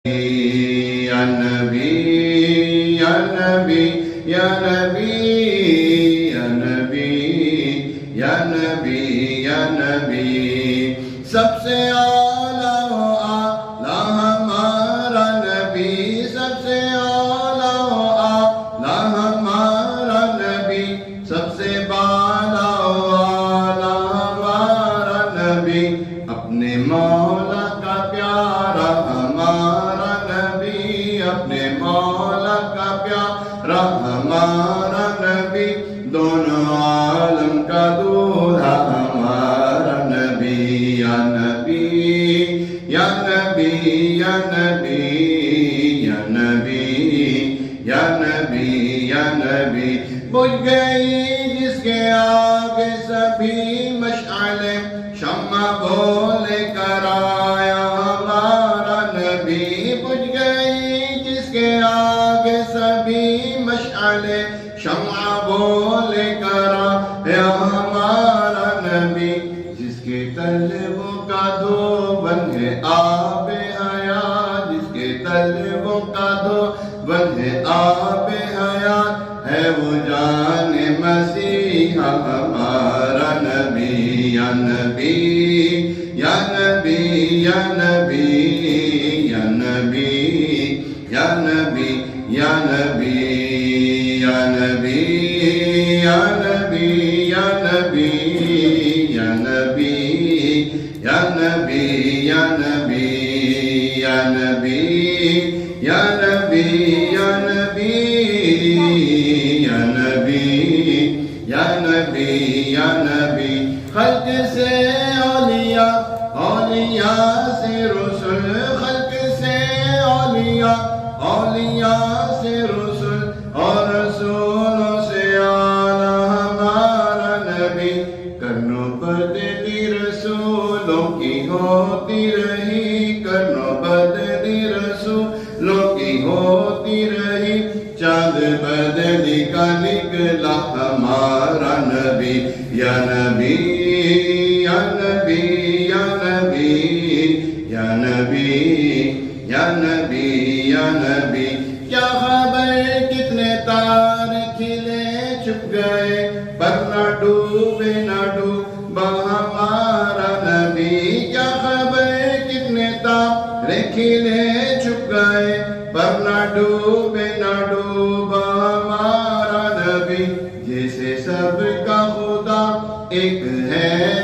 یا نبی یا نبی یا نبی یا نبی یا نبی یا نبی سب سے اعلیٰ و اعلیٰ ہمارا نبی سب سے اعلیٰ و اعلیٰ ہمارا نبی سب سے بالا و اعلیٰ ہمارا نبی اپنے مولا کا پیارا ہمارا نبی اپنے مولا کا پیارا ہمارا نبی دونوں عالم کا دولہا ہمارا نبی یا نبی یا نبی یا نبی یا نبی یا نبی یا نبی بجھ گئی جس کے آگے سبھی مشعلیں شمع بولے کر آیا ہمارا نبی بجھ گئی جس کے آگے سبھی مشعلیں شمع بولے کر آیا ہمارا نبی جس کے طلبوں کا دو بندے آب حیات جس کے طلبوں کا دو بندے آب حیات ہے وہ جان مسیحا ہمارا نبی یا نبی یا نبی یا نبی یا نبی یا نبی یا نبی یا نبی یا نبی یا نبی یا نبی یا نبی یا نبی یا نبی یا نبی یا نبی یا نبی یا نبی یا نبی خلق سے اولیاء اولیاء سے رسول خلق سے اولیاء اولیاء سے رسول اور رسولوں سے اعلیٰ ہمارا نبی کرنو بدلی رسولوں کی ہوتی رہی کرنو بدلی رسولوں کی ہوتی رہی چاند بدلی کا نکلا ہمارا نبی یا نبی یا نبی یا نبی یا نبی یا نبی یا نبی کیا خبر کتنے تارے کھلے چھپ گئے پر نہ ڈوبے نہ ڈوبا ہمارا نبی کیا خبر کتنے تارے کھلے چھپ گئے پر نہ ڈوبے نہ ڈوبا ہمارا نبی جیسے سب کا خدا ایک ہے